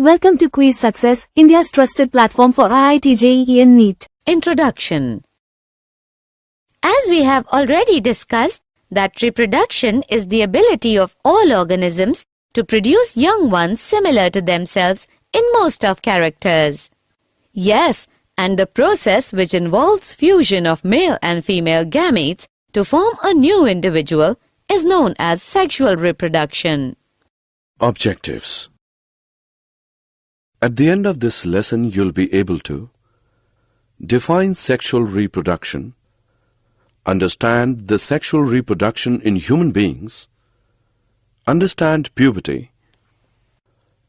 Welcome to Kwiiz Success, India's trusted platform for IIT JEE and NEET. Introduction. As we have already discussed, that reproduction is the ability of all organisms to produce young ones similar to themselves in most of characters. Yes, and the process which involves fusion of male and female gametes to form a new individual is known as sexual reproduction. Objectives. At the end of this lesson, you'll be able to define sexual reproduction, understand the sexual reproduction in human beings, understand puberty,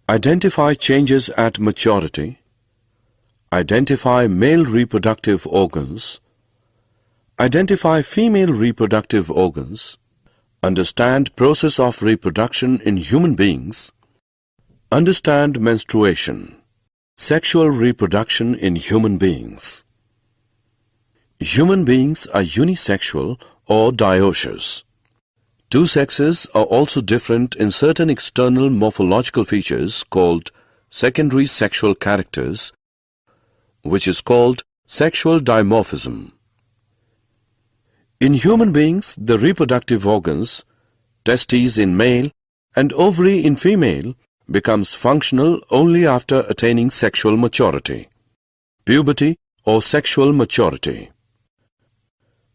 identify changes at maturity, identify male reproductive organs, identify female reproductive organs, understand process of reproduction in human beings, understand menstruation, sexual reproduction in human beings. Human beings are unisexual or dioecious. Two sexes are also different in certain external morphological features called secondary sexual characters, which is called sexual dimorphism. In human beings, the reproductive organs, testes in male and ovary in female, becomes functional only after attaining sexual maturity. Puberty or sexual maturity.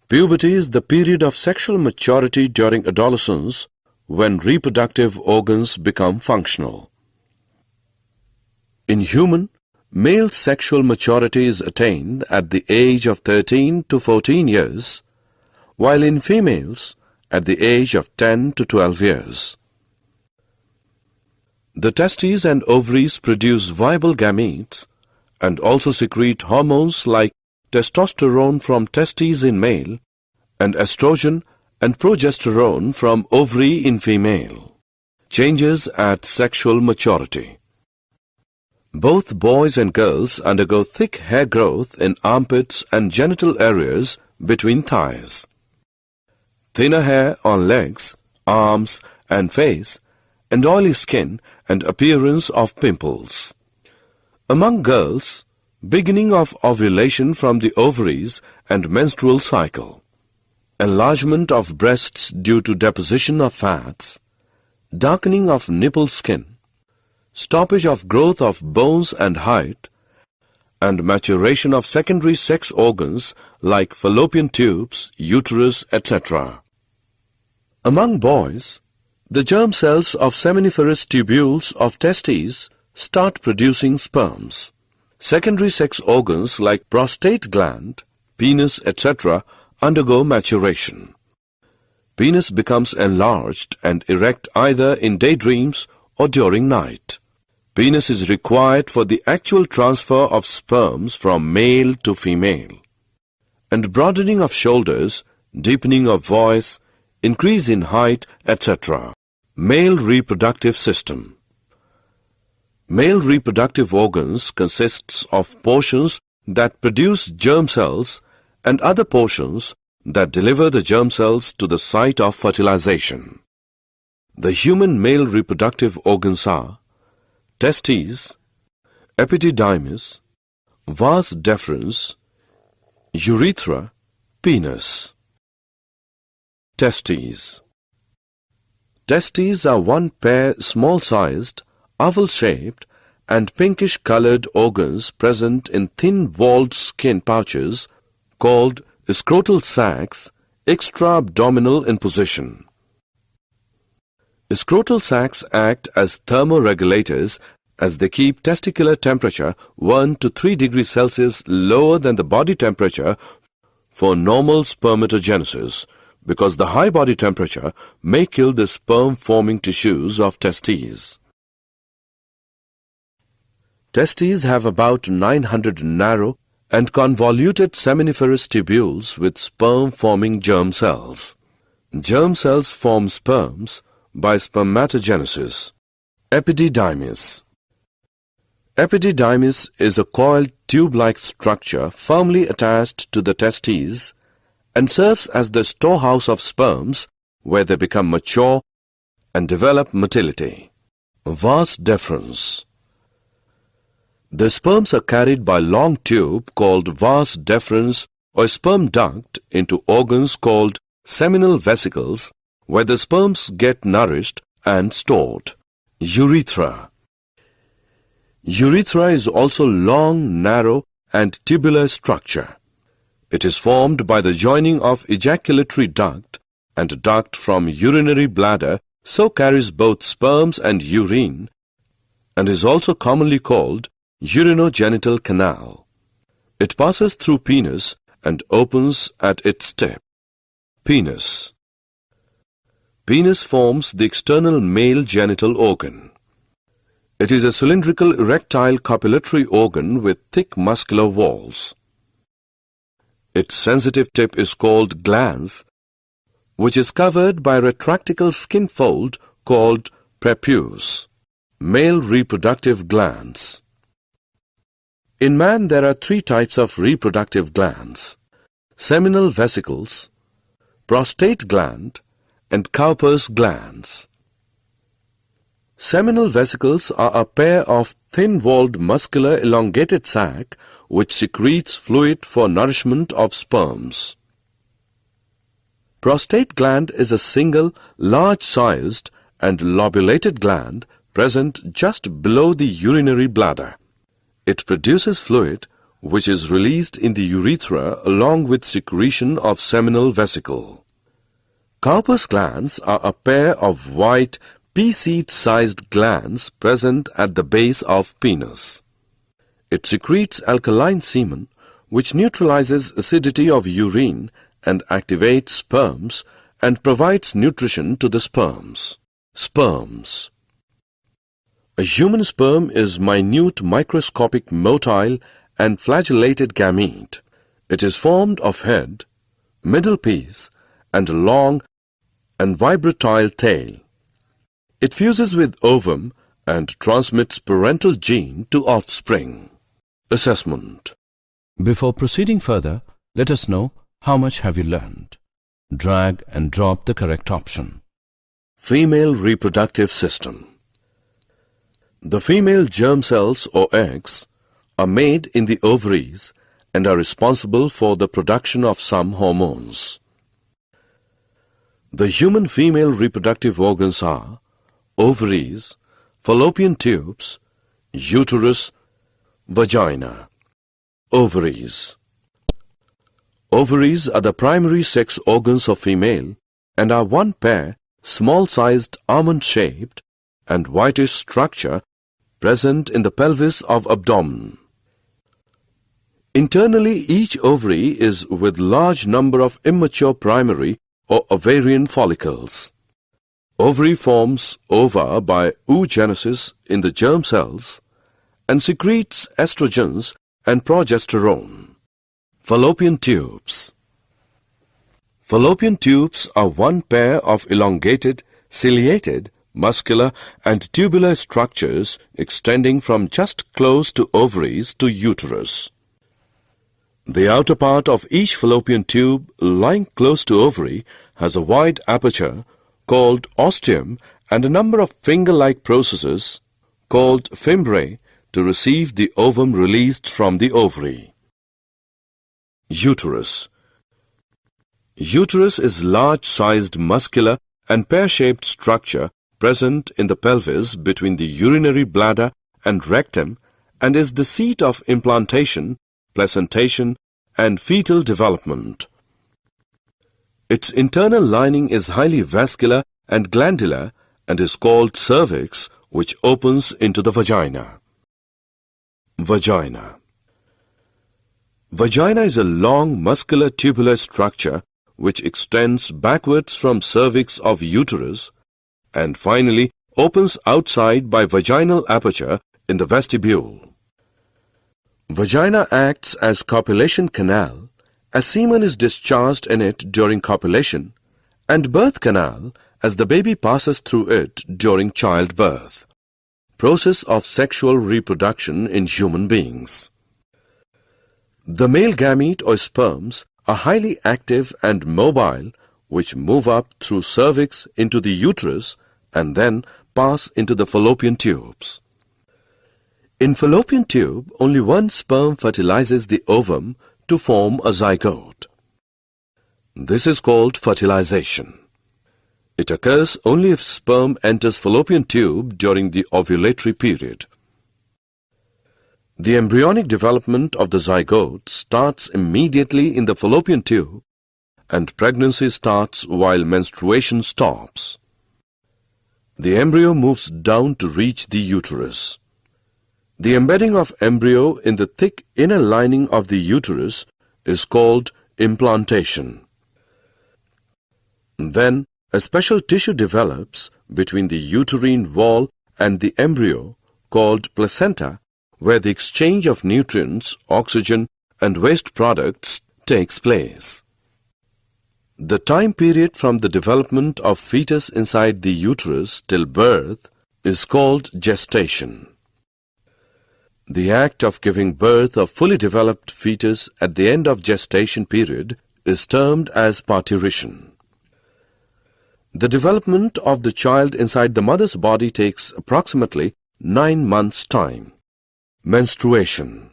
Puberty is the period of sexual maturity during adolescence when reproductive organs become functional. In human, male sexual maturity is attained at the age of 13 to 14 years, while in females at the age of 10 to 12 years. The testes and ovaries produce viable gametes and also secrete hormones like testosterone from testes in male and estrogen and progesterone from ovary in female. Changes at sexual maturity. Both boys and girls undergo thick hair growth in armpits and genital areas between thighs. Thinner hair on legs, arms and face, and oily skin and appearance of pimples. Among girls, beginning of ovulation from the ovaries and menstrual cycle. Enlargement of breasts due to deposition of fats, darkening of nipple skin, stoppage of growth of bones and height, and maturation of secondary sex organs like fallopian tubes, uterus, etc. Among boys, the germ cells of seminiferous tubules of testes start producing sperms. Secondary sex organs like prostate gland, penis, etc. undergo maturation. Penis becomes enlarged and erect either in daydreams or during night. Penis is required for the actual transfer of sperms from male to female. And broadening of shoulders, deepening of voice, increase in height, etc. Male reproductive system. Male reproductive organs consists of portions that produce germ cells and other portions that deliver the germ cells to the site of fertilization. The human male reproductive organs are testes, epididymis, vas deferens, urethra, penis. Testes. Testes are one pair small-sized, oval-shaped and pinkish-colored organs present in thin-walled skin pouches called scrotal sacs, extra-abdominal in position. Scrotal sacs act as thermoregulators as they keep testicular temperature 1 to 3 degrees Celsius lower than the body temperature for normal spermatogenesis, because the high body temperature may kill the sperm-forming tissues of testes. Testes have about 900 narrow and convoluted seminiferous tubules with sperm-forming germ cells. Germ cells form sperms by spermatogenesis. Epididymis. Epididymis is a coiled tube-like structure firmly attached to the testes and serves as the storehouse of sperms where they become mature and develop motility. Vas deferens. The sperms are carried by long tube called vas deferens or sperm duct into organs called seminal vesicles, where the sperms get nourished and stored. Urethra. Urethra is also long, narrow and tubular structure. It is formed by the joining of ejaculatory duct and a duct from urinary bladder, so carries both sperms and urine, and is also commonly called urinogenital canal. It passes through penis and opens at its tip. Penis. Penis forms the external male genital organ. It is a cylindrical erectile copulatory organ with thick muscular walls. Its sensitive tip is called glans, which is covered by a retractile skin fold called prepuce. Male reproductive glands. In man there are three types of reproductive glands: seminal vesicles, prostate gland, and Cowper's glands. Seminal vesicles are a pair of thin-walled muscular elongated sac which secretes fluid for nourishment of sperms. Prostate gland is a single, large-sized and lobulated gland present just below the urinary bladder. It produces fluid which is released in the urethra along with secretion of seminal vesicle. Cowper's glands are a pair of white, pea-seed-sized glands present at the base of penis. It secretes alkaline semen which neutralizes acidity of urine and activates sperms and provides nutrition to the sperms. Sperms. A human sperm is minute microscopic motile and flagellated gamete. It is formed of head, middle piece, and a long and vibratile tail. It fuses with ovum and transmits parental gene to offspring. Assessment. Before proceeding further, let us know how much have you learned. Drag and drop the correct option. Female reproductive system. The female germ cells or eggs are made in the ovaries and are responsible for the production of some hormones. The human female reproductive organs are ovaries, fallopian tubes, uterus, vagina. Ovaries. Ovaries are the primary sex organs of female and are one pair, small-sized almond-shaped and whitish structure present in the pelvis of abdomen. Internally, each ovary is with large number of immature primary or ovarian follicles. Ovary forms ova by oogenesis in the germ cells and secretes estrogens and progesterone. Fallopian tubes. Fallopian tubes are one pair of elongated, ciliated, muscular and tubular structures extending from just close to ovaries to uterus. The outer part of each fallopian tube lying close to ovary has a wide aperture called ostium and a number of finger-like processes called fimbriae to receive the ovum released from the ovary. Uterus. Uterus is large-sized muscular and pear-shaped structure present in the pelvis between the urinary bladder and rectum and is the seat of implantation, placentation, and fetal development. Its internal lining is highly vascular and glandular and is called cervix, which opens into the vagina. Vagina. Vagina is a long muscular tubular structure which extends backwards from cervix of uterus and finally opens outside by vaginal aperture in the vestibule. Vagina acts as copulation canal as semen is discharged in it during copulation and birth canal as the baby passes through it during childbirth. Process of sexual reproduction in human beings. The male gamete or sperms are highly active and mobile which move up through cervix into the uterus and then pass into the fallopian tubes. In fallopian tube, only one sperm fertilizes the ovum to form a zygote. This is called fertilization. It occurs only if sperm enters fallopian tube during the ovulatory period. The embryonic development of the zygote starts immediately in the fallopian tube, and pregnancy starts while menstruation stops. The embryo moves down to reach the uterus. The embedding of embryo in the thick inner lining of the uterus is called implantation. Then, a special tissue develops between the uterine wall and the embryo called placenta, where the exchange of nutrients, oxygen, and waste products takes place. The time period from the development of fetus inside the uterus till birth is called gestation. The act of giving birth of fully developed fetus at the end of gestation period is termed as parturition. The development of the child inside the mother's body takes approximately 9 months' time. Menstruation.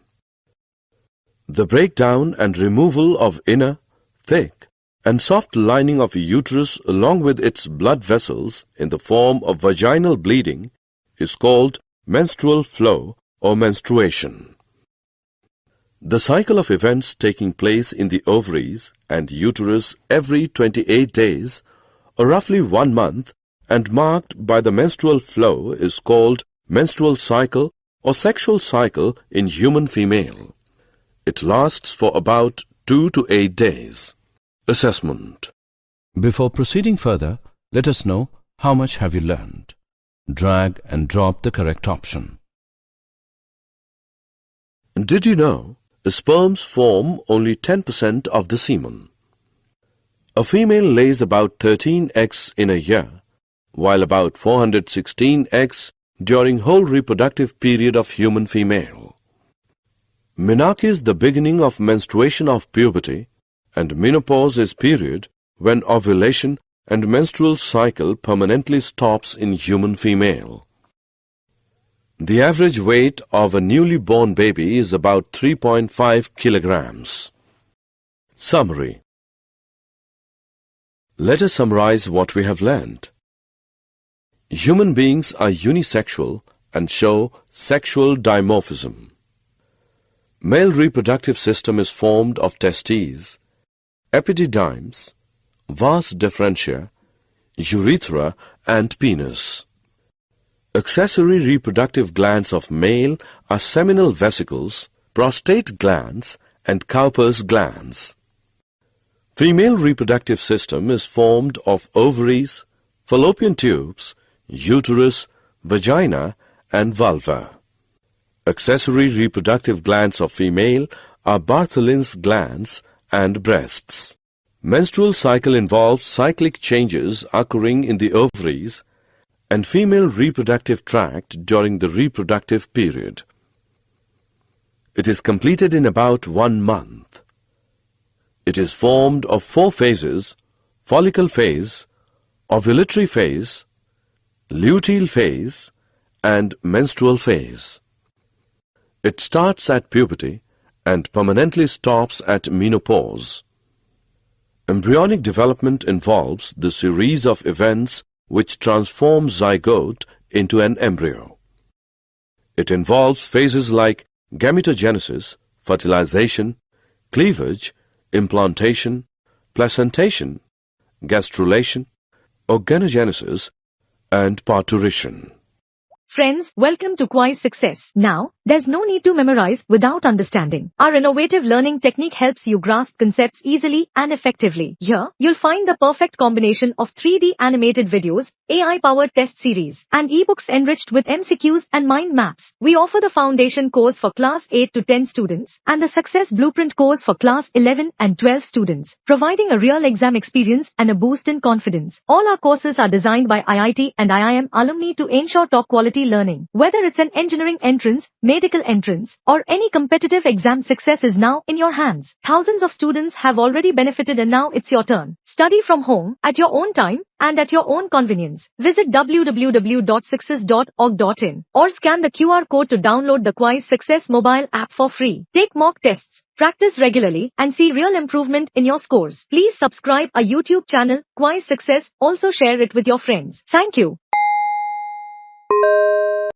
The breakdown and removal of inner, thick, and soft lining of a uterus along with its blood vessels in the form of vaginal bleeding is called menstrual flow or menstruation. The cycle of events taking place in the ovaries and uterus every 28 days, or roughly 1 month, and marked by the menstrual flow is called menstrual cycle or sexual cycle in human female. It lasts for about 2 to 8 days. Assessment. Before proceeding further, let us know how much have you learned. Drag and drop the correct option. Did you know sperms form only 10% of the semen? A female lays about 13 eggs in a year, while about 416 eggs during whole reproductive period of human female. Menarche is the beginning of menstruation of puberty, and menopause is period when ovulation and menstrual cycle permanently stops in human female. The average weight of a newly born baby is about 3.5 kilograms. Summary. Let us summarize what we have learned. Human beings are unisexual and show sexual dimorphism. Male reproductive system is formed of testes, epididymis, vas deferentia, urethra and penis. Accessory reproductive glands of male are seminal vesicles, prostate glands and Cowper's glands. Female reproductive system is formed of ovaries, fallopian tubes, uterus, vagina and vulva. Accessory reproductive glands of female are Bartholin's glands and breasts. Menstrual cycle involves cyclic changes occurring in the ovaries and female reproductive tract during the reproductive period. It is completed in about 1 month. It is formed of 4 phases: follicle phase, ovulatory phase, luteal phase, and menstrual phase. It starts at puberty and permanently stops at menopause. Embryonic development involves the series of events which transform zygote into an embryo. It involves phases like gametogenesis, fertilization, cleavage, implantation, placentation, gastrulation, organogenesis, and parturition. Friends, welcome to Kwiiz Success. Now, there's no need to memorize without understanding. Our innovative learning technique helps you grasp concepts easily and effectively. Here, you'll find the perfect combination of 3D animated videos, AI-powered test series, and ebooks enriched with MCQs and mind maps. We offer the foundation course for class 8 to 10 students and the success blueprint course for class 11 and 12 students, providing a real exam experience and a boost in confidence. All our courses are designed by IIT and IIM alumni to ensure top quality learning. Whether it's an engineering entrance, medical entrance, or any competitive exam, success is now in your hands. Thousands of students have already benefited and now it's your turn. Study from home, at your own time, and at your own convenience. Visit www.success.org.in or scan the QR code to download the Kwiiz Success mobile app for free. Take mock tests, practice regularly, and see real improvement in your scores. Please subscribe our YouTube channel, Kwiiz Success. Also share it with your friends. Thank you.